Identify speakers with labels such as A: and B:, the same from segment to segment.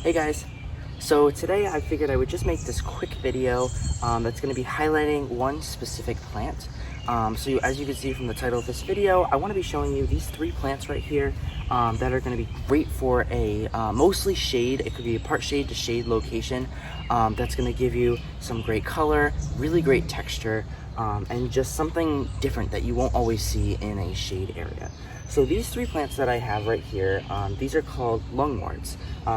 A: Hey guys, so today I figured I would just make this quick video that's going to be highlighting one specific plant. As you can see from the title of this video, I want to be showing you these three plants right here that are going to be great for a mostly shade. It could be a part shade to shade location that's going to give you some great color, really great texture, and just something different that you won't always see in a shade area. So these three plants that I have right here, these are called lungworts.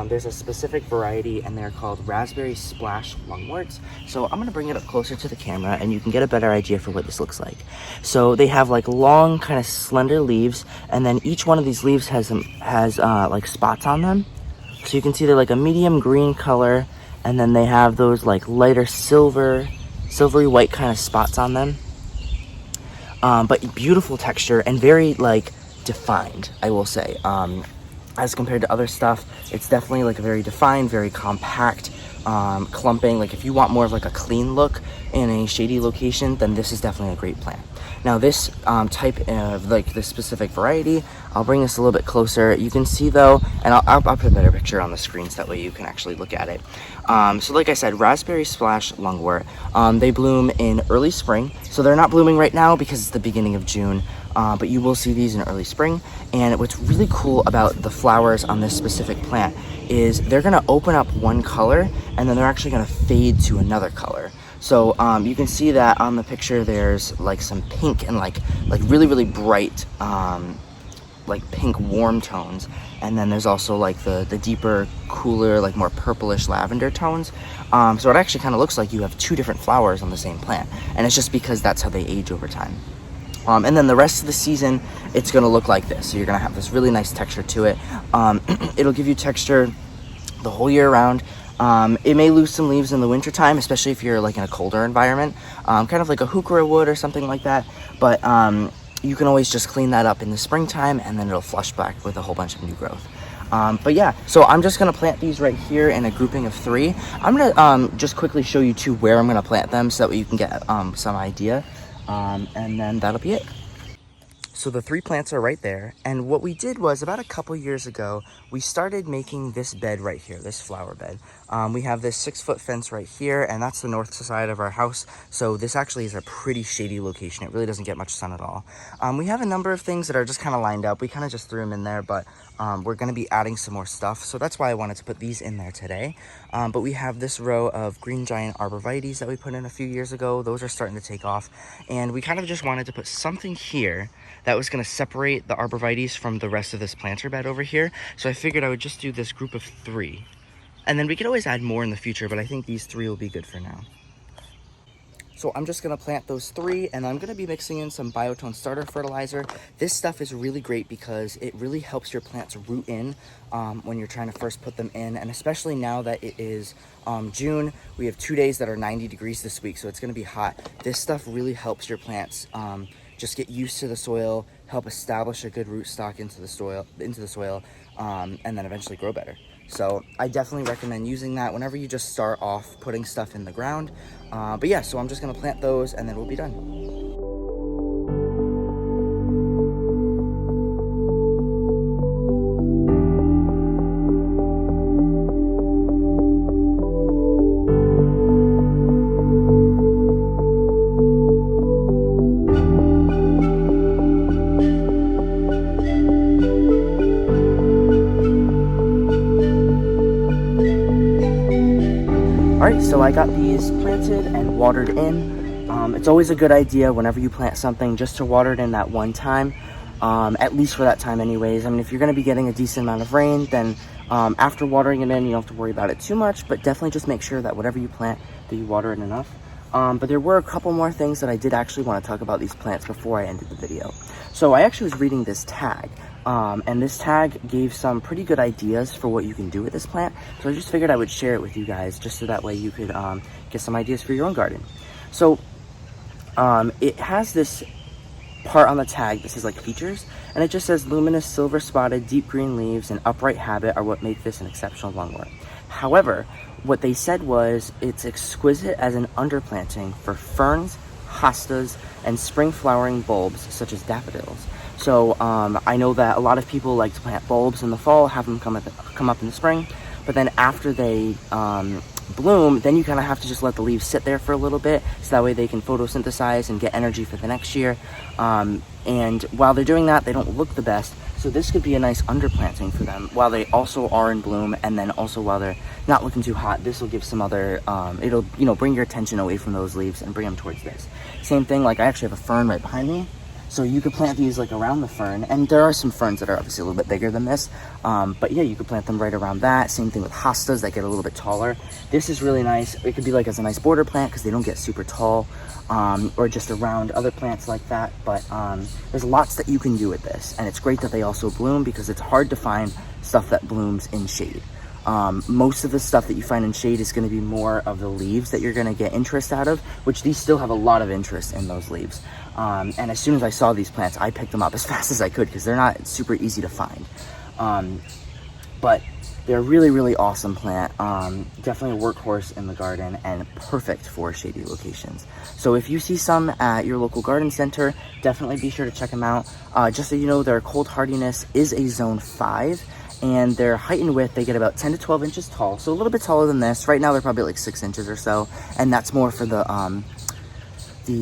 A: There's a specific variety and they're called raspberry splash lungworts. So I'm gonna bring it up closer to the camera and you can get a better idea for what this looks like. So they have like long kind of slender leaves, and then each one of these leaves has like spots on them. So you can see they're like a medium green color, and then they have those like lighter silvery white kind of spots on them. But beautiful texture and very like defined, I will say. As compared to other stuff, it's definitely like a very defined, very compact clumping. Like if you want more of like a clean look in a shady location, then this is definitely a great plant. Now this type of like this specific variety, I'll bring this a little bit closer. You can see though, and I'll put a better picture on the screen so that way you can actually look at it. So like I said, raspberry splash lungwort, they bloom in early spring. So they're not blooming right now because it's the beginning of June. But you will see these in early spring. And what's really cool about the flowers on this specific plant is they're gonna open up one color and then they're actually gonna fade to another color. So you can see that on the picture there's like some pink and like really bright like pink warm tones, and then there's also like the deeper, cooler, like more purplish lavender tones. So it actually kind of looks like you have two different flowers on the same plant, and it's just because that's how they age over time. And then the rest of the season, it's gonna look like this. So you're gonna have this really nice texture to it. It'll give you texture the whole year round. It may lose some leaves in the wintertime, especially if you're like in a colder environment, kind of like a heuchera would or something like that. But you can always just clean that up in the springtime and then it'll flush back with a whole bunch of new growth. But yeah, so I'm just gonna plant these right here in a grouping of three. I'm gonna just quickly show you two where I'm gonna plant them so that way you can get some idea. And then that'll be it. So the three plants are right there, and what we did was about a couple years ago we started making this bed right here, this flower bed. We have this 6-foot fence right here, and that's the north side of our house, so this actually is a pretty shady location. It really doesn't get much sun at all. We have a number of things that are just kind of lined up. We kind of just threw them in there, but we're going to be adding some more stuff, so that's why I wanted to put these in there today. But we have this row of green giant arborvitaes that we put in a few years ago. Those are starting to take off, and we kind of just wanted to put something here that was going to separate the arborvitaes from the rest of this planter bed over here. So I figured I would just do this group of three, and then we could always add more in the future, but I think these three will be good for now. So I'm just gonna plant those three, and I'm gonna be mixing in some Biotone starter fertilizer. This stuff is really great because it really helps your plants root in when you're trying to first put them in, and especially now that it is June, we have 2 days that are 90 degrees this week, so it's gonna be hot. This stuff really helps your plants just get used to the soil, help establish a good rootstock into the soil, and then eventually grow better. So I definitely recommend using that whenever you just start off putting stuff in the ground. But yeah, so I'm just gonna plant those and then we'll be done. All right, so I got these planted and watered in. It's always a good idea whenever you plant something just to water it in that one time, at least for that time anyways. I mean, if you're gonna be getting a decent amount of rain, then after watering it in, you don't have to worry about it too much, but definitely just make sure that whatever you plant, that you water it enough. But there were a couple more things that I did actually want to talk about these plants before I ended the video. So I actually was reading this tag, and this tag gave some pretty good ideas for what you can do with this plant. So I just figured I would share it with you guys just so that way you could get some ideas for your own garden. So it has this part on the tag that says like features, and it just says luminous silver spotted deep green leaves and upright habit are what make this an exceptional lungwort. However, what they said was it's exquisite as an underplanting for ferns, hostas, and spring flowering bulbs such as daffodils. So I know that a lot of people like to plant bulbs in the fall, have them come up in the spring, but then after they bloom, then you kind of have to just let the leaves sit there for a little bit, so that way they can photosynthesize and get energy for the next year. And while they're doing that, they don't look the best, so this could be a nice underplanting for them while they also are in bloom, and then also while they're not looking too hot. This will give some other it'll, you know, bring your attention away from those leaves and bring them towards this. Same thing, like I actually have a fern right behind me, so you could plant these like around the fern, and there are some ferns that are obviously a little bit bigger than this, but yeah, you could plant them right around that. Same thing with hostas that get a little bit taller. This is really nice. It could be like as a nice border plant because they don't get super tall, or just around other plants like that. But there's lots that you can do with this, and it's great that they also bloom because it's hard to find stuff that blooms in shade. Most of the stuff that you find in shade is going to be more of the leaves that you're going to get interest out of, which these still have a lot of interest in those leaves. And as soon as I saw these plants, I picked them up as fast as I could because they're not super easy to find. But they're a really, really awesome plant. Definitely a workhorse in the garden and perfect for shady locations. So if you see some at your local garden center, definitely be sure to check them out. Just so you know, their cold hardiness is a zone 5. And their height and width, they get about 10 to 12 inches tall, so a little bit taller than this. Right now they're probably like 6 inches or so, and that's more for the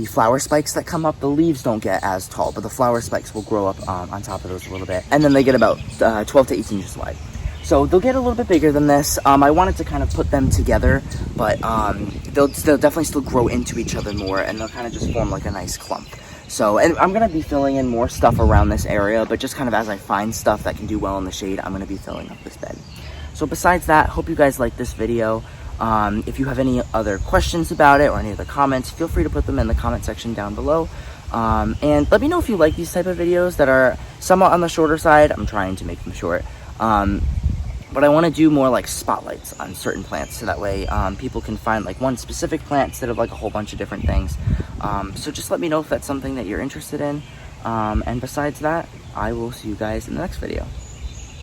A: flower spikes that come up. The leaves don't get as tall, but the flower spikes will grow up on top of those a little bit, and then they get about 12 to 18 inches wide. So they'll get a little bit bigger than this. I wanted to kind of put them together, but they'll definitely still grow into each other more, and they'll kind of just form like a nice clump. So, and I'm going to be filling in more stuff around this area, but just kind of as I find stuff that can do well in the shade, I'm going to be filling up this bed. So besides that, hope you guys like this video. If you have any other questions about it or any other comments, feel free to put them in the comment section down below. And let me know if you like these type of videos that are somewhat on the shorter side. I'm trying to make them short. But I want to do more like spotlights on certain plants, so that way people can find like one specific plant instead of like a whole bunch of different things. So just let me know if that's something that you're interested in. And besides that, I will see you guys in the next video.